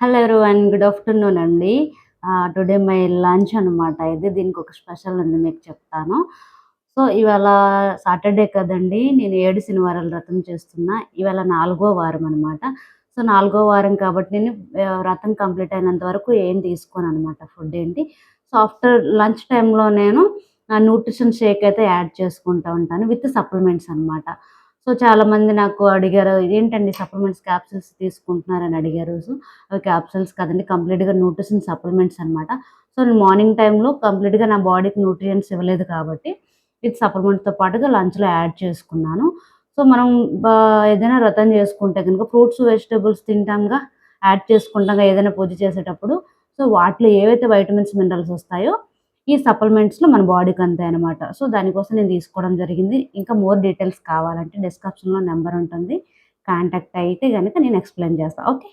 Hello everyone. Good afternoon అండి. Today my lunch అనమాట ఇది. దీనికొక స్పెషల్ ఉంది మీకు చెప్తాను. సో, ఇవాళ సాటర్‌డే కదండీ! నేను 7 శనివారాలు వ్రతం చేస్తున్నా. ఇవాళ నాలుగో వారం అనమాట. సో, నాలుగో వారం కాబట్టి నేను వ్రతం కంప్లీట్ అయినంత వరకు ఏం తీసుకోననమాట ఫుడ్ ఏంటి. సో, ఆఫ్టర్ లంచ్ టైమ్‌లో నేను న్యూట్రిషన్ షేక్ అయితే యాడ్ చేసుకుంటా ఉంటాను విత్ సప్లిమెంట్స్ అనమాట. సో, చాలామంది నాకు అడిగారు, "ఏంటండి సప్లిమెంట్స్ క్యాప్సూల్స్ తీసుకుంటున్నారని" అడిగారు. సో, అవి క్యాప్సూల్స్ కాదండి. కంప్లీట్‌గా న్యూట్రిషన్ సప్లిమెంట్స్ అనమాట. సో, నేను మార్నింగ్ టైమ్‌లో కంప్లీట్‌గా నా బాడీకి న్యూట్రియంట్స్ ఇవ్వలేదు కాబట్టి, విత్ సప్లిమెంట్స్‌తో పాటుగా లంచ్‌లో యాడ్ చేసుకున్నాను. సో, మనం బా ఏదైనా వ్రతం చేసుకుంటే గనుక ఫ్రూట్స్, వెజిటబుల్స్ తింటాంగా, యాడ్ చేసుకుంటాంగా ఏదైనా పూజ చేసేటప్పుడు. సో, వాటిలో ఏవైతే వైటమిన్స్, మినరల్స్ వస్తాయో, ఈ సప్లిమెంట్స్‌లో మన బాడీకి అంతాయి అనమాట. సో, దానికోసం నేను తీసుకోవడం జరిగింది. ఇంకా మోర్ డీటెయిల్స్ కావాలంటే డిస్క్రిప్షన్‌లో నంబర్ ఉంటుంది. కాంటాక్ట్ అయితే గనక నేను ఎక్స్‌ప్లెయిన్ చేస్తా. ఓకే.